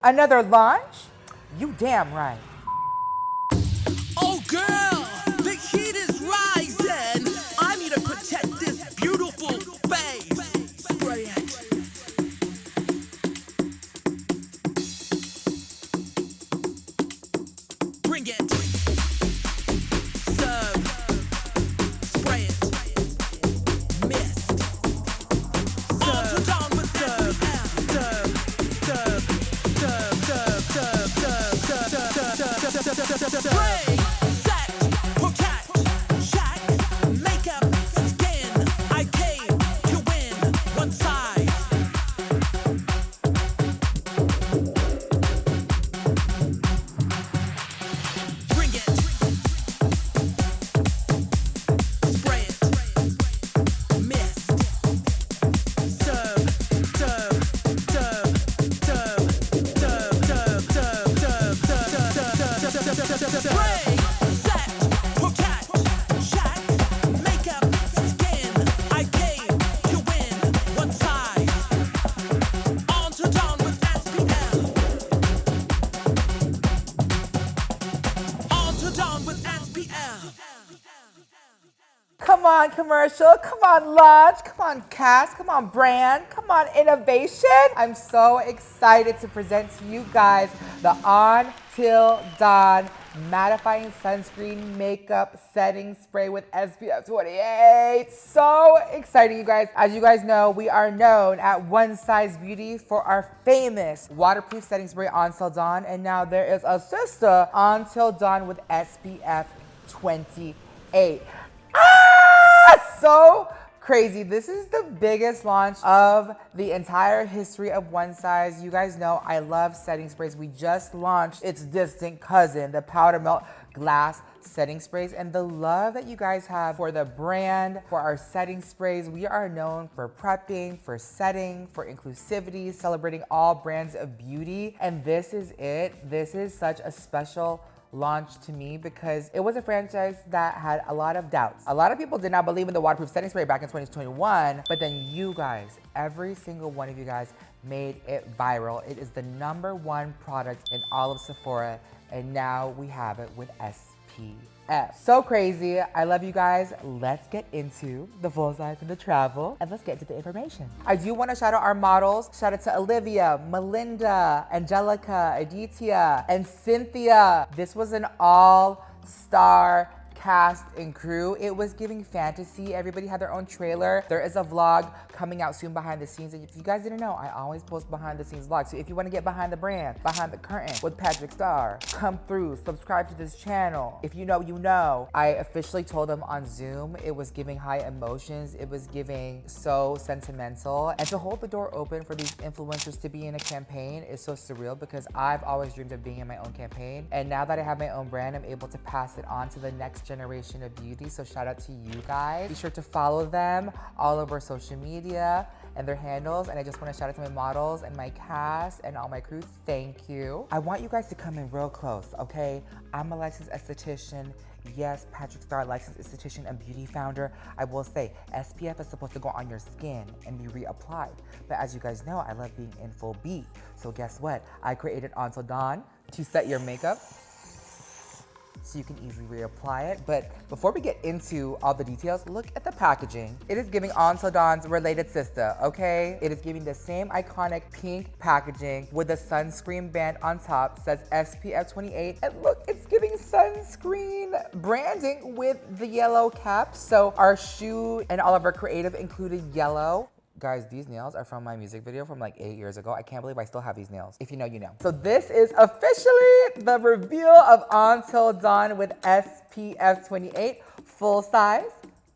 Another launch? You damn right. Oh girl, the heat is rising. I need to protect this beautiful face. Spray it. Bring it. Serve. Spray it. Mist. On to dawn with SPF. Serve. Serve. Serve. Serve. Serve. Serve. Serve. Serve. Serve. Spray. Set. Coquette. Shack. Makeup. Skin. I came to win. One size. Bring it. Spray it. Mist. Serve. Serve. Serve. Serve. Serve. Serve. Serve. Serve. Spray. Set. Coquette. Shack. Makeup. Skin. I came to win. One size. On to dawn with SPF. On to dawn with SPF. Come on, commercial. Come on, launch. Come on, cast. Come on, brand. Come on, innovation. I'm so excited to present to you guys the On Til Dawn mattifying sunscreen makeup setting spray with SPF 28. So exciting, you guys. As you guys know, we are known at One Size Beauty for our famous waterproof setting spray On Til Dawn, and now there is a sister On Til Dawn with SPF 28. So crazy. This is the biggest launch of the entire history of One Size. You guys know I love setting sprays. We just launched its distant cousin, the Powder Melt Glass setting sprays, and the love that you guys have for the brand, for our setting sprays. We are known for prepping, for setting, for inclusivity, celebrating all brands of beauty, and this is it. This is such a special launch to me because it was a franchise that had a lot of doubts. A lot of people did not believe in the waterproof setting spray back in 2021, but then you guys, every single one of you guys made it viral. It is the #1 product in all of Sephora, and now we have it with SPF. So crazy. I love you guys. Let's get into the full size and the travel, and let's get to the information. I do want to shout out our models. Shout out to Olivia, Melinda, Angelica, Aditya, and Cynthia. This was an all-star cast and crew. It was giving fantasy. Everybody had their own trailer. There is a vlog coming out soon behind the scenes. And if you guys didn't know, I always post behind the scenes vlogs. So if you want to get behind the brand, behind the curtain with PatrickStarrr, come through, subscribe to this channel. If you know, you know. I officially told them on Zoom, it was giving high emotions. It was giving so sentimental. And to hold the door open for these influencers to be in a campaign is so surreal because I've always dreamed of being in my own campaign. And now that I have my own brand, I'm able to pass it on to the next generation of beauty. So shout out to you guys. Be sure to follow them all over social media and their handles. And I just want to shout out to my models and my cast and all my crew. Thank you. I want you guys to come in real close, okay? I'm a licensed esthetician. Yes, PatrickStarrr, licensed esthetician and beauty founder. I will say, SPF is supposed to go on your skin and be reapplied. But as you guys know, I love being in full beat. So guess what? I created On Til Dawn to set your makeup so you can easily reapply it. But before we get into all the details, look at the packaging. It is giving On Til Dawn's related sister, okay? It is giving the same iconic pink packaging with a sunscreen band on top, says SPF 28. And look, it's giving sunscreen branding with the yellow cap. So our shoe and all of our creative included yellow. Guys, these nails are from my music video from like 8 years ago. I can't believe I still have these nails. If you know, you know. So this is officially the reveal of On Til Dawn with SPF 28, full size,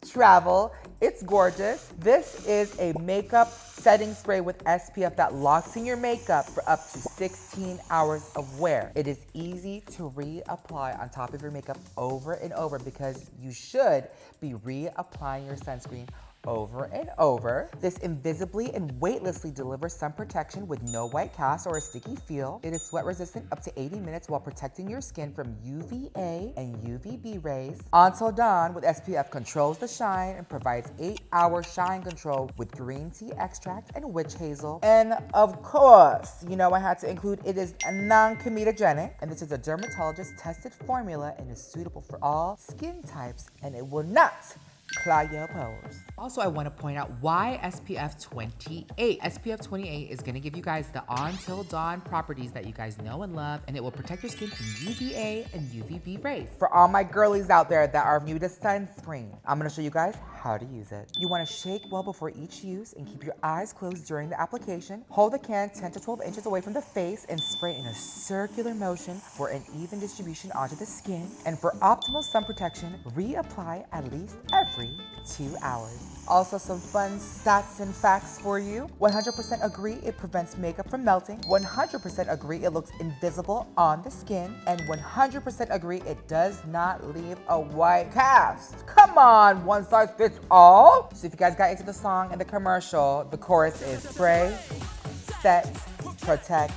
travel. It's gorgeous. This is a makeup setting spray with SPF that locks in your makeup for up to 16 hours of wear. It is easy to reapply on top of your makeup over and over because you should be reapplying your sunscreen over and over. This invisibly and weightlessly delivers sun protection with no white cast or a sticky feel. It is sweat resistant up to 80 minutes while protecting your skin from UVA and UVB rays. On Til Dawn with SPF controls the shine and provides 8-hour shine control with green tea extract and witch hazel. And of course, you know I had to include it is non-comedogenic, and this is a dermatologist tested formula and is suitable for all skin types, and it will not clog your pores. Also, I want to point out why SPF 28. SPF 28 is going to give you guys the On Til Dawn properties that you guys know and love, and it will protect your skin from UVA and UVB rays. For all my girlies out there that are new to sunscreen, I'm going to show you guys how to use it. You want to shake well before each use and keep your eyes closed during the application. Hold the can 10 to 12 inches away from the face and spray in a circular motion for an even distribution onto the skin. And for optimal sun protection, reapply at least every 2 hours. Also, some fun stats and facts for you. 100% agree it prevents makeup from melting. 100% agree it looks invisible on the skin. And 100% agree it does not leave a white cast. Come on, one size fits all. So if you guys got into the song and the commercial, the chorus is spray, set, protect,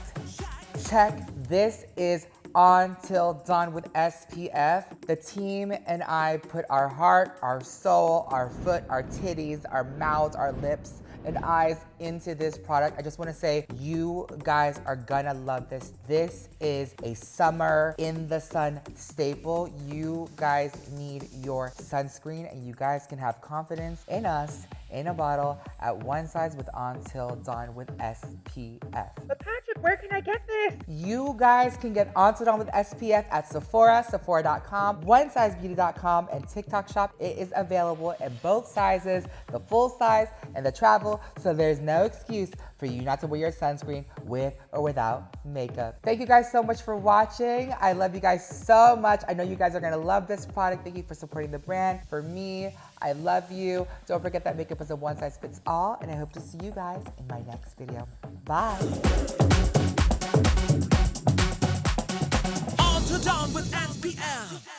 check. This is On Til Dawn with SPF. The team and I put our heart, our soul, our foot, our titties, our mouths, our lips, and eyes into this product. I just want to say you guys are gonna love this. This is a summer in the sun staple. You guys need your sunscreen, and you guys can have confidence in us in a bottle at one size with On Til Dawn with SPF. But Patrick, where can I get this? You guys can get On Til Dawn with SPF at Sephora, Sephora.com, OneSizeBeauty.com, and TikTok Shop. It is available in both sizes, the full size and the travel, so there's no excuse for you not to wear your sunscreen with or without makeup. Thank you guys so much for watching. I love you guys so much. I know you guys are gonna love this product. Thank you for supporting the brand. For me, I love you. Don't forget that makeup is a one size fits all, and I hope to see you guys in my next video. Bye. On to Dawn with SPF.